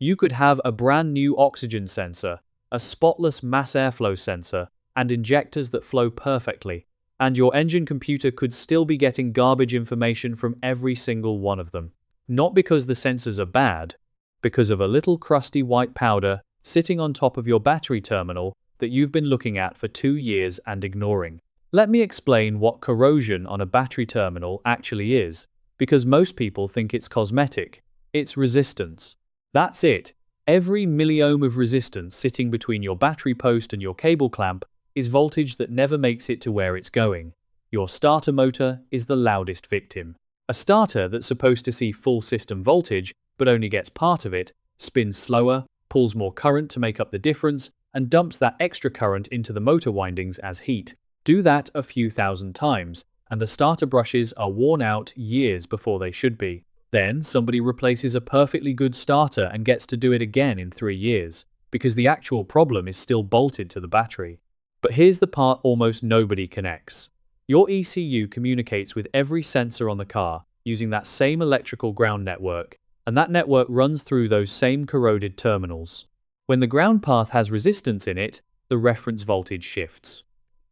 You could have a brand new oxygen sensor, a spotless mass airflow sensor, and injectors that flow perfectly, and your engine computer could still be getting garbage information from every single one of them. Not because the sensors are bad, because of a little crusty white powder sitting on top of your battery terminal that you've been looking at for 2 years and ignoring. Let me explain what corrosion on a battery terminal actually is, because most people think it's cosmetic. It's resistance. That's it. Every milliohm of resistance sitting between your battery post and your cable clamp is voltage that never makes it to where it's going. Your starter motor is the loudest victim. A starter that's supposed to see full system voltage, but only gets part of it, spins slower, pulls more current to make up the difference, and dumps that extra current into the motor windings as heat. Do that a few thousand times, and the starter brushes are worn out years before they should be. Then somebody replaces a perfectly good starter and gets to do it again in 3 years, because the actual problem is still bolted to the battery. But here's the part almost nobody connects. Your ECU communicates with every sensor on the car using that same electrical ground network, and that network runs through those same corroded terminals. When the ground path has resistance in it, the reference voltage shifts.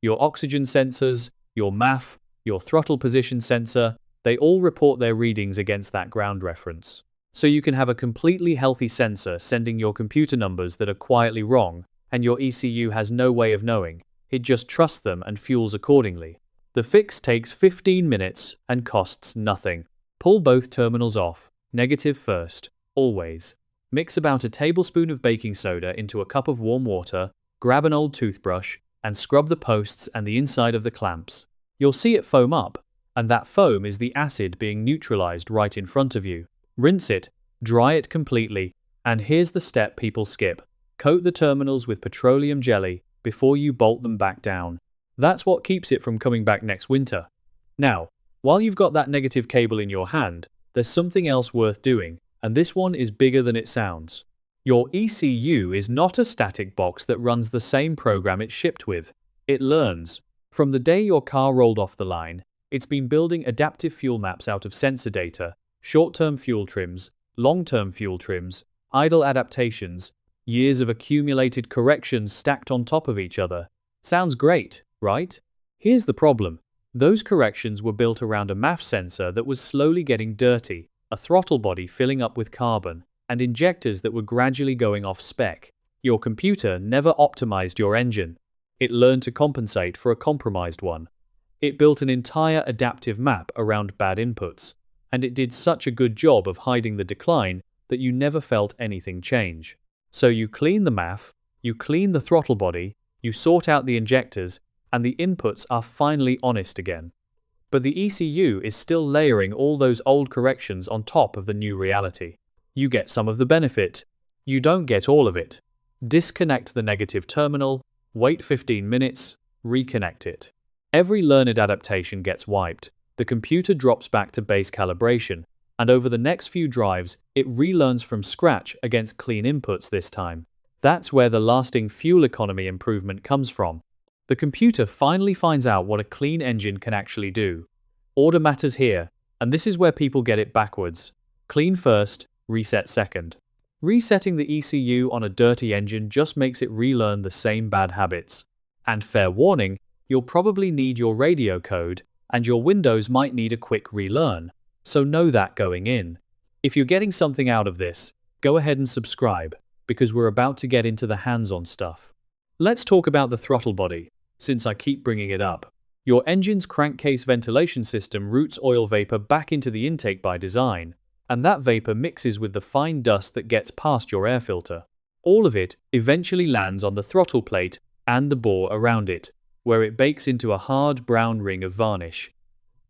Your oxygen sensors, your MAF, your throttle position sensor, they all report their readings against that ground reference. So you can have a completely healthy sensor sending your computer numbers that are quietly wrong, and your ECU has no way of knowing. It just trusts them and fuels accordingly. The fix takes 15 minutes and costs nothing. Pull both terminals off, negative first, always. Mix about a tablespoon of baking soda into a cup of warm water, grab an old toothbrush, and scrub the posts and the inside of the clamps. You'll see it foam up, and that foam is the acid being neutralized right in front of you. Rinse it, dry it completely, and here's the step people skip. Coat the terminals with petroleum jelly before you bolt them back down. That's what keeps it from coming back next winter. Now, while you've got that negative cable in your hand, there's something else worth doing, and this one is bigger than it sounds. Your ECU is not a static box that runs the same program it's shipped with. It learns. From the day your car rolled off the line, it's been building adaptive fuel maps out of sensor data, short-term fuel trims, long-term fuel trims, idle adaptations, years of accumulated corrections stacked on top of each other. Sounds great, right? Here's the problem. Those corrections were built around a MAF sensor that was slowly getting dirty, a throttle body filling up with carbon, and injectors that were gradually going off spec. Your computer never optimized your engine. It learned to compensate for a compromised one. It built an entire adaptive map around bad inputs, and it did such a good job of hiding the decline that you never felt anything change. So you clean the MAF, you clean the throttle body, you sort out the injectors, and the inputs are finally honest again. But the ECU is still layering all those old corrections on top of the new reality. You get some of the benefit. You don't get all of it. Disconnect the negative terminal, wait 15 minutes, reconnect it. Every learned adaptation gets wiped. The computer drops back to base calibration, and over the next few drives, it relearns from scratch against clean inputs this time. That's where the lasting fuel economy improvement comes from. The computer finally finds out what a clean engine can actually do. Order matters here, and this is where people get it backwards. Clean first, reset second. Resetting the ECU on a dirty engine just makes it relearn the same bad habits. And fair warning, you'll probably need your radio code, and your Windows might need a quick relearn. So know that going in. If you're getting something out of this, go ahead and subscribe, because we're about to get into the hands-on stuff. Let's talk about the throttle body, since I keep bringing it up. Your engine's crankcase ventilation system routes oil vapor back into the intake by design, and that vapor mixes with the fine dust that gets past your air filter. All of it eventually lands on the throttle plate and the bore around it, where it bakes into a hard brown ring of varnish.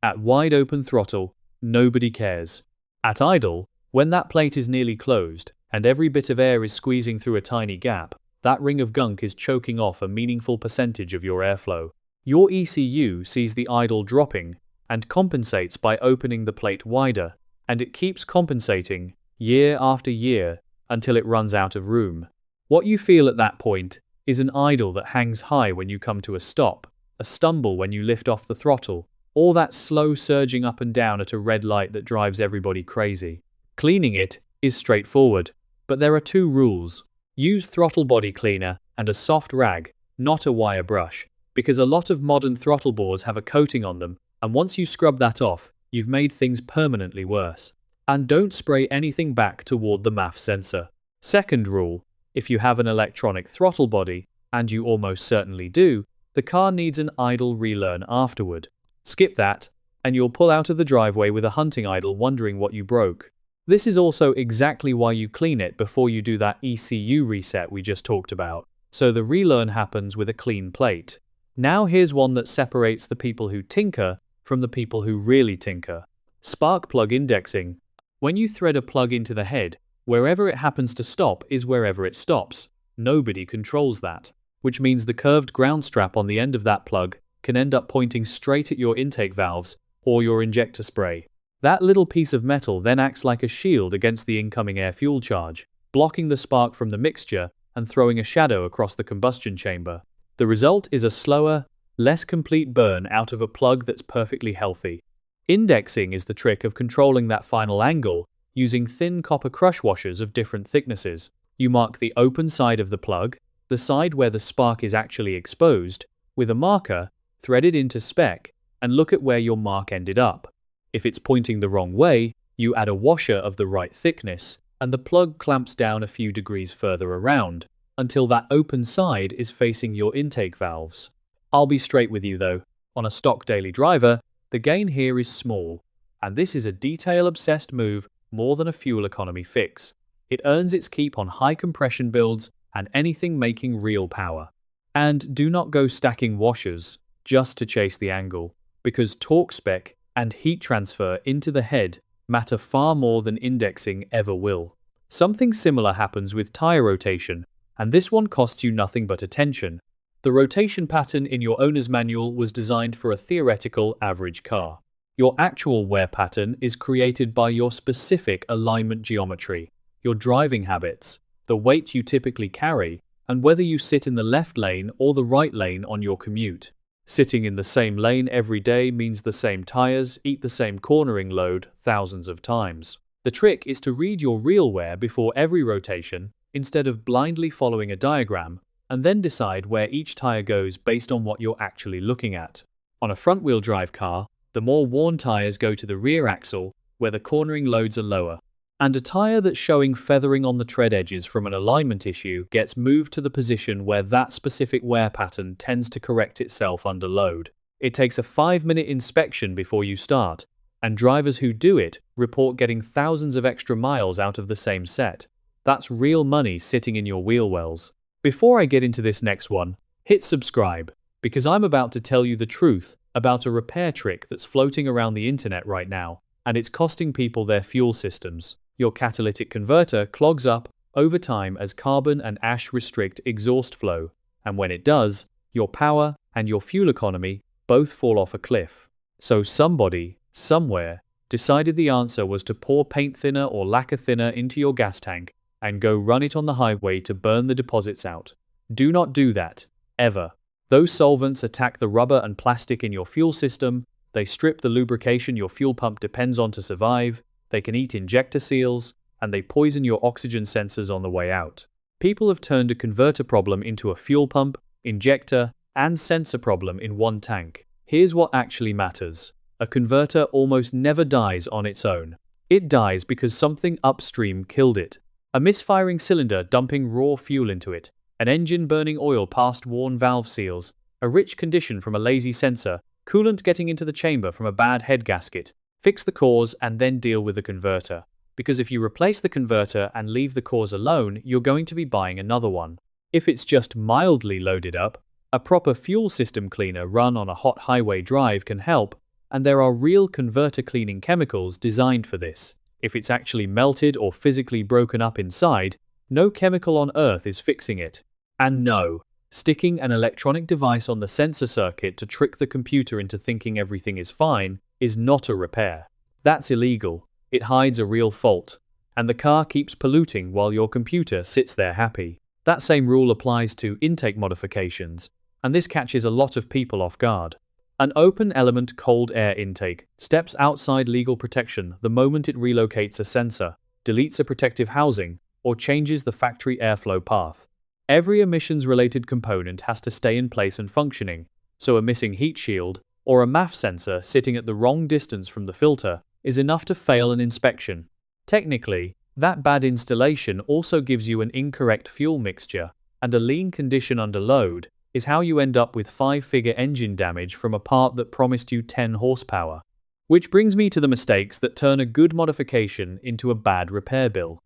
At wide open throttle, nobody cares. At idle, when that plate is nearly closed and every bit of air is squeezing through a tiny gap, that ring of gunk is choking off a meaningful percentage of your airflow. Your ECU sees the idle dropping and compensates by opening the plate wider, and it keeps compensating year after year until it runs out of room. What you feel at that point is an idle that hangs high when you come to a stop, a stumble when you lift off the throttle, or that slow surging up and down at a red light that drives everybody crazy. Cleaning it is straightforward, But there are two rules. Use throttle body cleaner and a soft rag, not a wire brush, because a lot of modern throttle bores have a coating on them, and once you scrub that off, you've made things permanently worse. And don't spray anything back toward the MAF sensor. Second rule, if you have an electronic throttle body, and you almost certainly do, the car needs an idle relearn afterward. Skip that, and you'll pull out of the driveway with a hunting idle wondering what you broke. This is also exactly why you clean it before you do that ECU reset we just talked about, so the relearn happens with a clean plate. Now here's one that separates the people who tinker from the people who really tinker. Spark plug indexing. When you thread a plug into the head, wherever it happens to stop is wherever it stops. Nobody controls that, which means the curved ground strap on the end of that plug can end up pointing straight at your intake valves or your injector spray. That little piece of metal then acts like a shield against the incoming air-fuel charge, blocking the spark from the mixture and throwing a shadow across the combustion chamber. The result is a slower, less complete burn out of a plug that's perfectly healthy. Indexing is the trick of controlling that final angle using thin copper crush washers of different thicknesses. You mark the open side of the plug, the side where the spark is actually exposed, with a marker, thread it into spec, and look at where your mark ended up. If it's pointing the wrong way, you add a washer of the right thickness, and the plug clamps down a few degrees further around, until that open side is facing your intake valves. I'll be straight with you though, on a stock daily driver, the gain here is small, and this is a detail-obsessed move more than a fuel economy fix. It earns its keep on high compression builds and anything making real power. And do not go stacking washers just to chase the angle, because torque spec and heat transfer into the head matter far more than indexing ever will. Something similar happens with tire rotation, and this one costs you nothing but attention. The rotation pattern in your owner's manual was designed for a theoretical average car. Your actual wear pattern is created by your specific alignment geometry, your driving habits, the weight you typically carry, and whether you sit in the left lane or the right lane on your commute. Sitting in the same lane every day means the same tires eat the same cornering load thousands of times. The trick is to read your real wear before every rotation, instead of blindly following a diagram, and then decide where each tire goes based on what you're actually looking at. On a front-wheel drive car, the more worn tires go to the rear axle, where the cornering loads are lower. And a tire that's showing feathering on the tread edges from an alignment issue gets moved to the position where that specific wear pattern tends to correct itself under load. It takes a 5-minute inspection before you start, and drivers who do it report getting thousands of extra miles out of the same set. That's real money sitting in your wheel wells. Before I get into this next one, hit subscribe, because I'm about to tell you the truth about a repair trick that's floating around the internet right now, and it's costing people their fuel systems. Your catalytic converter clogs up over time as carbon and ash restrict exhaust flow, and when it does, your power and your fuel economy both fall off a cliff. So somebody, somewhere, decided the answer was to pour paint thinner or lacquer thinner into your gas tank and go run it on the highway to burn the deposits out. Do not do that, ever. Those solvents attack the rubber and plastic in your fuel system, they strip the lubrication your fuel pump depends on to survive, they can eat injector seals, and they poison your oxygen sensors on the way out. People have turned a converter problem into a fuel pump, injector, and sensor problem in one tank. Here's what actually matters. A converter almost never dies on its own. It dies because something upstream killed it. A misfiring cylinder dumping raw fuel into it, an engine burning oil past worn valve seals, a rich condition from a lazy sensor, coolant getting into the chamber from a bad head gasket. Fix the cause and then deal with the converter. Because if you replace the converter and leave the cause alone, you're going to be buying another one. If it's just mildly loaded up, a proper fuel system cleaner run on a hot highway drive can help, and there are real converter cleaning chemicals designed for this. If it's actually melted or physically broken up inside, no chemical on earth is fixing it. And no, sticking an electronic device on the sensor circuit to trick the computer into thinking everything is fine is not a repair. That's illegal. It hides a real fault. And the car keeps polluting while your computer sits there happy. That same rule applies to intake modifications, and this catches a lot of people off guard. An open element cold air intake steps outside legal protection the moment it relocates a sensor, deletes a protective housing, or changes the factory airflow path. Every emissions-related component has to stay in place and functioning, so a missing heat shield or a MAF sensor sitting at the wrong distance from the filter is enough to fail an inspection. Technically, that bad installation also gives you an incorrect fuel mixture, and a lean condition under load is how you end up with 5-figure engine damage from a part that promised you 10 horsepower. Which brings me to the mistakes that turn a good modification into a bad repair bill.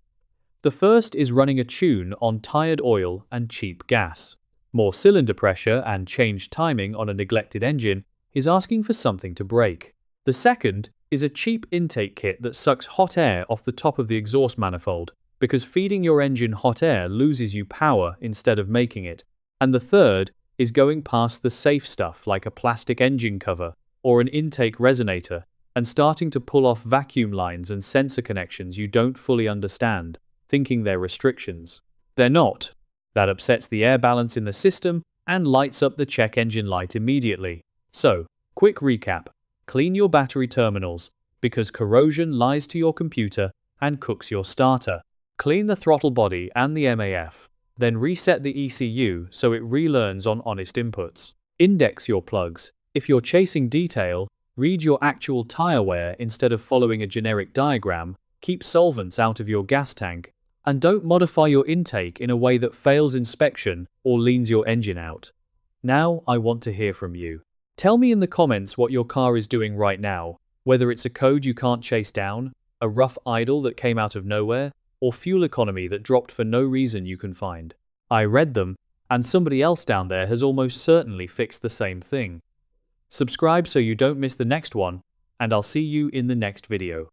The first is running a tune on tired oil and cheap gas. More cylinder pressure and changed timing on a neglected engine is asking for something to break. The second is a cheap intake kit that sucks hot air off the top of the exhaust manifold, because feeding your engine hot air loses you power instead of making it. And the third is going past the safe stuff like a plastic engine cover or an intake resonator and starting to pull off vacuum lines and sensor connections you don't fully understand, thinking they're restrictions. They're not. That upsets the air balance in the system and lights up the check engine light immediately. So, quick recap. Clean your battery terminals, because corrosion lies to your computer and cooks your starter. Clean the throttle body and the MAF. Then reset the ECU so it relearns on honest inputs. Index your plugs. If you're chasing detail, read your actual tire wear instead of following a generic diagram. Keep solvents out of your gas tank. And don't modify your intake in a way that fails inspection or leans your engine out. Now I want to hear from you. Tell me in the comments what your car is doing right now, whether it's a code you can't chase down, a rough idle that came out of nowhere, or fuel economy that dropped for no reason you can find. I read them, and somebody else down there has almost certainly fixed the same thing. Subscribe so you don't miss the next one, and I'll see you in the next video.